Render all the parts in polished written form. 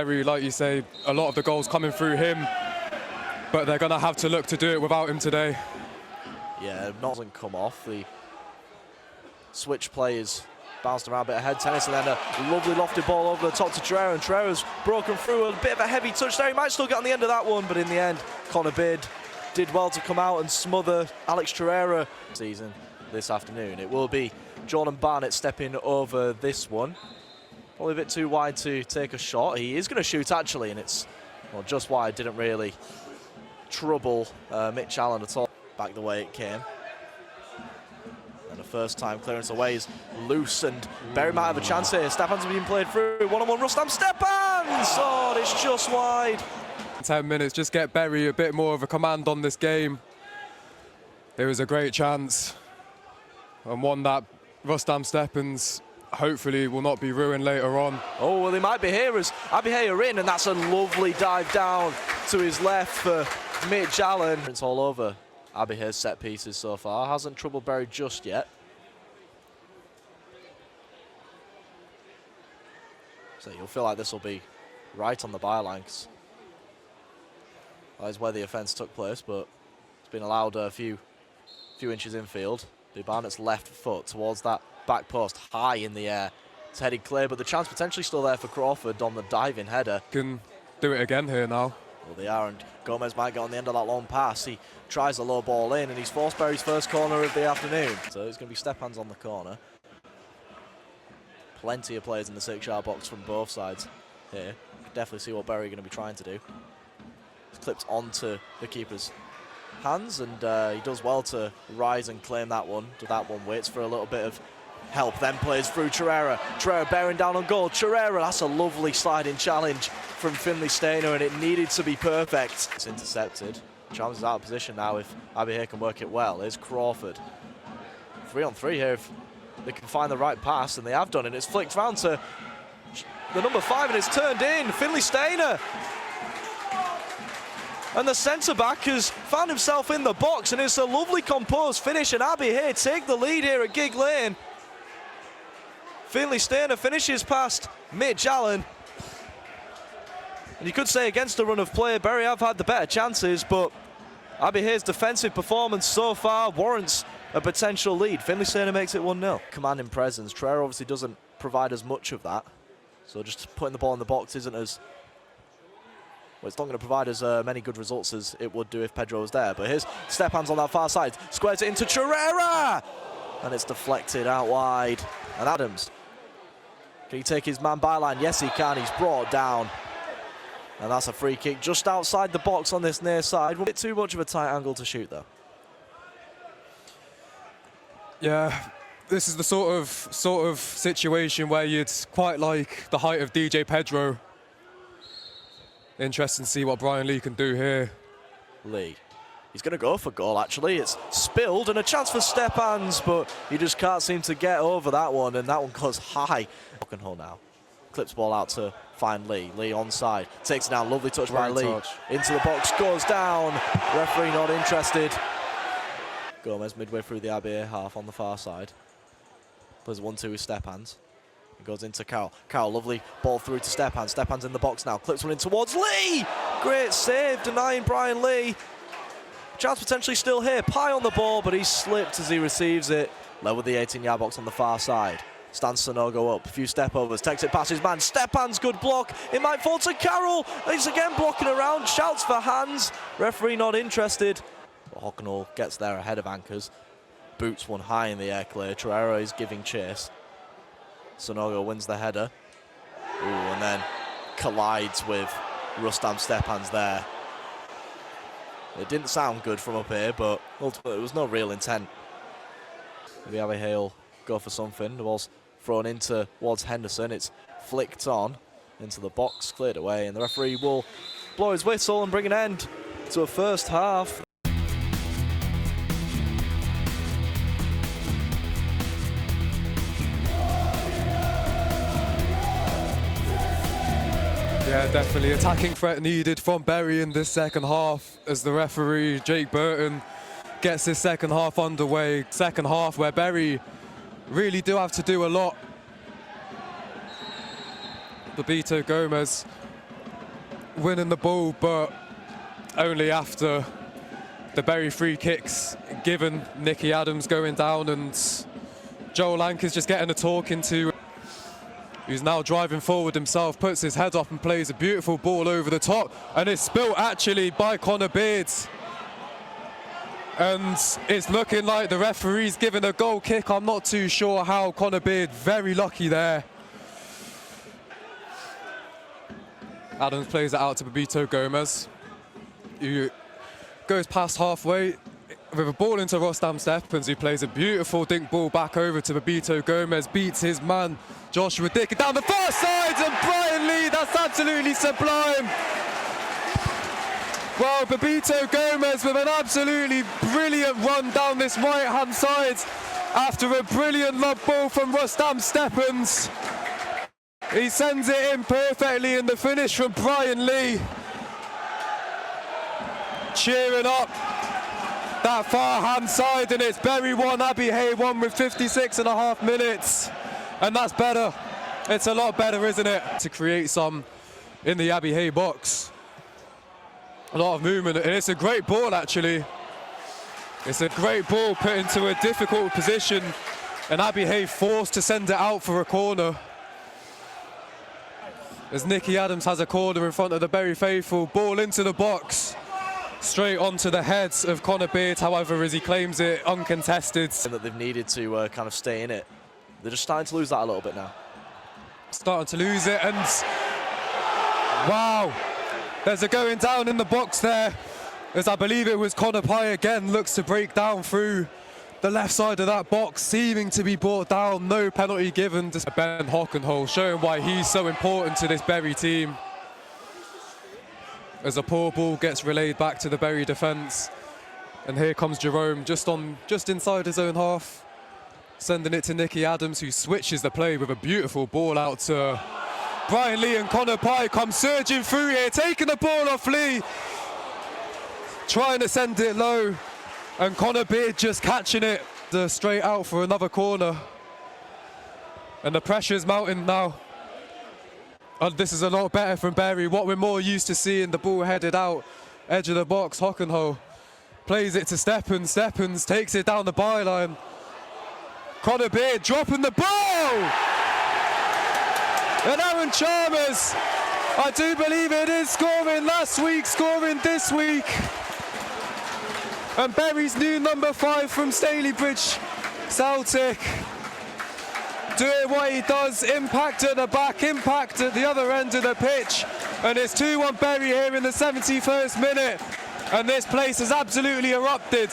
Berry, like you say, a lot of the goals coming through him, but they're going to have to look to do it without him today. Yeah, doesn't come off. The switch players bounced around a bit of head tennis, and then a lovely lofted ball over the top to Torreira, and Torreira's broken through. A bit of a heavy touch there. He might still get on the end of that one, but in the end, Connor Bid did well to come out and smother Alex Torreira season this afternoon. It will be Jordan Barnett stepping over this one. Probably a bit too wide to take a shot. He is going to shoot, actually, and it's, well, just wide. Didn't really trouble Mitch Allen at all. Back the way it came. And the first time clearance away is loose, and Berry might have a chance here. Stepan's being played through. One-on-one, Rustam Stepans! Oh, it's just wide. 10 minutes, just get Berry a bit more of a command on this game. It was a great chance, and one that Rustam Stepans hopefully will not be ruined later on. Oh, well, they might be here as Abbey Hey are in, and that's a lovely dive down to his left for Mitch Allen. It's all over Abbey Hay's set pieces so far. Hasn't troubled Berry just yet. So you'll feel like this will be right on the byline, because that is where the offence took place, but it's been allowed a few inches infield. Be Barnett's left foot towards that back post, high in the air. It's headed clear, but the chance potentially still there for Crawford on the diving header. Can do it again here now. Well, they are, and Gomez might get on the end of that long pass. He tries the low ball in, and he's forced Berry's first corner of the afternoon. So it's going to be Stepans on the corner. Plenty of players in the 6-yard box from both sides here. You can definitely see what Berry are going to be trying to do. It's clipped onto the keeper's hands, and he does well to rise and claim that one. That one waits for a little bit of help, then plays through Torreira. Torreira bearing down on goal. Torreira, that's a lovely sliding challenge from Finley Stainer, and it needed to be perfect. It's intercepted. Chalmers is out of position now. If Abbey Hey can work it well, here's Crawford. 3-on-3 here if they can find the right pass, and they have done, and it's flicked round to the number 5, and it's turned in. Finley Stainer. And the centre-back has found himself in the box, and it's a lovely composed finish, and Abbey Hey take the lead here at Gig Lane. Finley Stainer finishes past Mitch Allen. And you could say against the run of play, Berry have had the better chances, but Abbey Hay's defensive performance so far warrants a potential lead. Finley Stainer makes it 1-0. Commanding presence. Torreira obviously doesn't provide as much of that, so just putting the ball in the box isn't as... Well, it's not going to provide as many good results as it would do if Pedro was there. But here's Stepans on that far side. Squares it into Torreira! And it's deflected out wide. And Adams. Can he take his man byline? Yes, he can. He's brought down. And that's a free kick just outside the box on this near side. A bit too much of a tight angle to shoot, though. Yeah, this is the sort of situation where you'd quite like the height of DJ Pedro. Interesting to see what Brian Lee can do here. Lee. He's going to go for goal, actually. It's spilled, and a chance for Stepans, but he just can't seem to get over that one, and that one goes high. Hole now. Clips ball out to find Lee. Lee onside. Takes it down. Lovely touch by Lee. Into the box. Goes down. Referee not interested. Gomez midway through the Abbey Hey half on the far side. Plays 1-2 with Stepans. It goes into Carroll. Carroll, lovely ball through to Stepans. Stepans in the box now. Clips one in towards Lee. Great save, denying Brian Lee. Chance potentially still here. Pye on the ball, but he slipped as he receives it. Level the 18-yard box on the far side. Stands Sonogo up. A few step overs. Takes it past his man. Stepans, good block. It might fall to Carroll. He's again blocking around. Shouts for hands. Referee not interested. But Hocknall gets there ahead of Anchors. Boots one high in the air clear. Torreira is giving chase. Sonogo wins the header. Ooh, and then collides with Rustam Stepans there. It didn't sound good from up here, but ultimately there was no real intent. Maybe Abbey Hey will go for something. The ball's thrown in towards Henderson. It's flicked on into the box, cleared away, and the referee will blow his whistle and bring an end to a first half. Yeah, definitely attacking threat needed from Berry in this second half as the referee, Jake Burton, gets his second half underway. Second half where Berry really do have to do a lot. Babito Gomez winning the ball, but only after the Bury free kicks given, Nicky Adams going down, and Joel Anker's just getting a talking to. Who's now driving forward himself, puts his head up and plays a beautiful ball over the top, and it's spilt actually by Connor Beard. And it's looking like the referee's giving a goal kick. I'm not too sure how. Connor Beard very lucky there. Adams plays it out to Babito Gomez, who goes past halfway with a ball into Rostam Stephens, who plays a beautiful dink ball back over to Babito Gomez, beats his man Joshua Dick down the far side, and Brian Lee, that's absolutely sublime. Well, Babito Gomez with an absolutely brilliant run down this right-hand side after a brilliant lob ball from Rostam Stephens. He sends it in perfectly, in the finish from Brian Lee. Cheering up that far-hand side, and it's Bury 1, Abbey Hey 1 with 56.5 minutes. And that's better. It's a lot better, isn't it? To create some in the Abbey Hey box. A lot of movement, and it's a great ball actually. It's a great ball put into a difficult position, and Abbey Hey forced to send it out for a corner. As Nicky Adams has a corner in front of the Bury faithful, ball into the box, straight onto the heads of Connor Beard, however, as he claims it uncontested. That they've needed to kind of stay in it. They're just starting to lose that a little bit now. Starting to lose it, and wow. There's a going down in the box there, as I believe it was Connor Pye again, looks to break down through the left side of that box, seeming to be brought down. No penalty given to Ben Hockenhull, showing why he's so important to this Bury team. As a poor ball gets relayed back to the Bury defence, and here comes Jerome just inside his own half, sending it to Nicky Adams, who switches the play with a beautiful ball out to Brian Lee, and Connor Pye come surging through here, taking the ball off Lee, trying to send it low, and Connor Beard just catching it straight out for another corner. And the pressure's mounting now. And this is a lot better from Bury, what we're more used to seeing, the ball headed out, edge of the box. Hockenhull plays it to Stephens, Stephens takes it down the byline. Connor Beard dropping the ball! And Aaron Chalmers, I do believe it is, scoring last week, scoring this week. And Bury's new number 5 from Stalybridge Celtic. Doing what he does, impact at the back, impact at the other end of the pitch. And it's 2-1 Bury here in the 71st minute. And this place has absolutely erupted.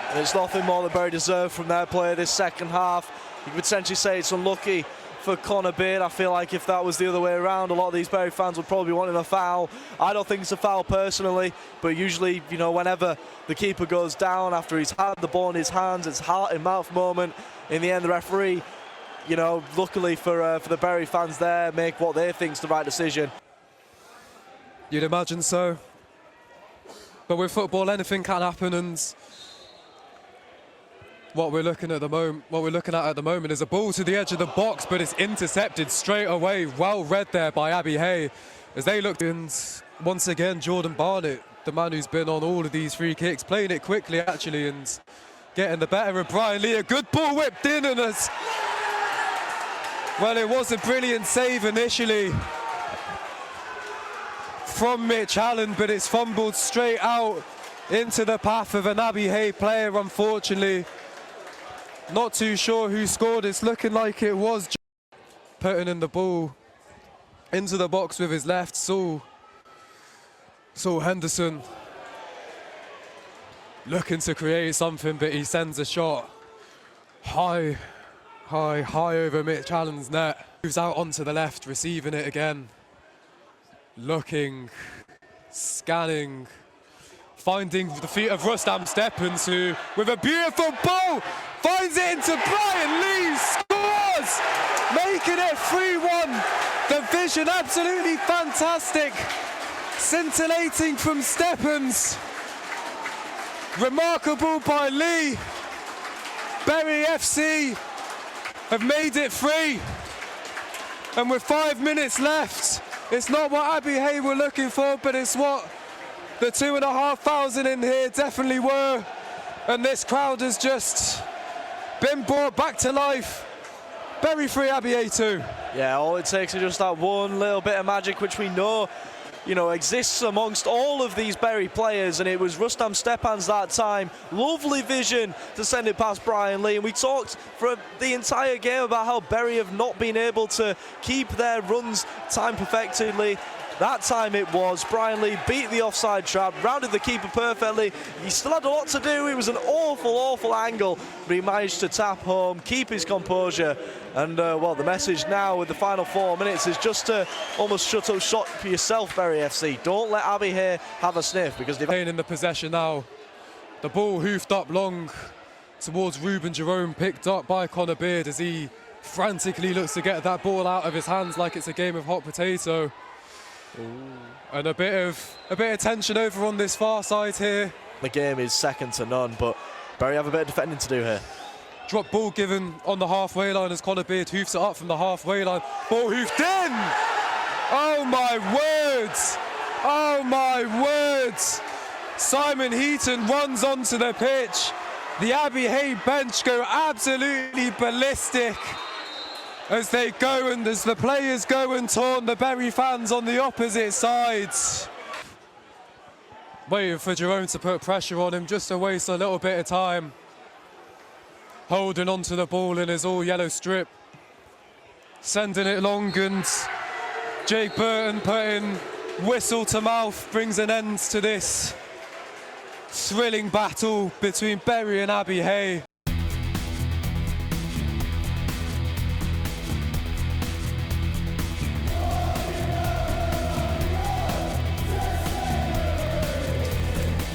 And it's nothing more than Bury deserved from their play this second half. You could potentially say it's unlucky for Connor Beard. I feel like if that was the other way around, a lot of these Bury fans would probably be wanting a foul. I don't think it's a foul personally, but usually, you know, whenever the keeper goes down after he's had the ball in his hands, it's heart and mouth moment. In the end, the referee, you know, luckily for the Bury fans there, make what they think is the right decision. You'd imagine so. But with football, anything can happen, and what we're looking at at the moment is a ball to the edge of the box, but it's intercepted straight away. Well read there by Abbey Hey as they looked. And once again, Jordan Barnett, the man who's been on all of these free kicks, playing it quickly actually and getting the better of Brian Lee. A good ball whipped in, and well, it was a brilliant save initially from Mitch Allen, but it's fumbled straight out into the path of an Abbey Hey player, unfortunately. Not too sure who scored. It's looking like it was putting in the ball into the box with his left. Saul Henderson looking to create something, but he sends a shot high over Mitch Allen's net. Moves out onto the left, receiving it again. Looking, scanning, finding the feet of Rostam Stephens, who, with a beautiful ball, finds it into Brian Lee, scores! Making it 3-1. The vision absolutely fantastic. Scintillating from Stephens. Remarkable by Lee. Bury FC have made it 3. And with 5 minutes left, It's not what Abbey Hey were looking for, but it's what the 2,500 in here definitely were. And this crowd has just been brought back to life. Bury 3, Abbey Hey 2. Yeah, all it takes is just that one little bit of magic, which we know, exists amongst all of these Bury players, and it was Rustam Stepan's that time. Lovely vision to send it past Brian Lee, and we talked for the entire game about how Bury have not been able to keep their runs time perfectly. That time it was. Brian Lee beat the offside trap, rounded the keeper perfectly. He still had a lot to do. It was an awful, awful angle, but he managed to tap home, keep his composure. And, well, the message now with the final 4 minutes is just to almost shut up shop for yourself, Bury FC. Don't let Abbey here have a sniff, because they've... In the possession now. The ball hoofed up long towards Ruben Jerome, picked up by Connor Beard as he frantically looks to get that ball out of his hands like it's a game of hot potato. Ooh. And a bit of tension over on this far side here. The game is second to none, but Bury have a bit of defending to do here. Drop ball given on the halfway line as Connor Beard hoofs it up from the halfway line. Ball hoofed in! Oh my words! Oh my words! Simon Heaton runs onto the pitch. The Abbey Hey bench go absolutely ballistic as they go and as the players go and taunt the Bury fans on the opposite sides. Waiting for Jerome to put pressure on him just to waste a little bit of time. Holding onto the ball in his all yellow strip. Sending it long, and Jake Burton putting whistle to mouth brings an end to this thrilling battle between Bury and Abbey Hey.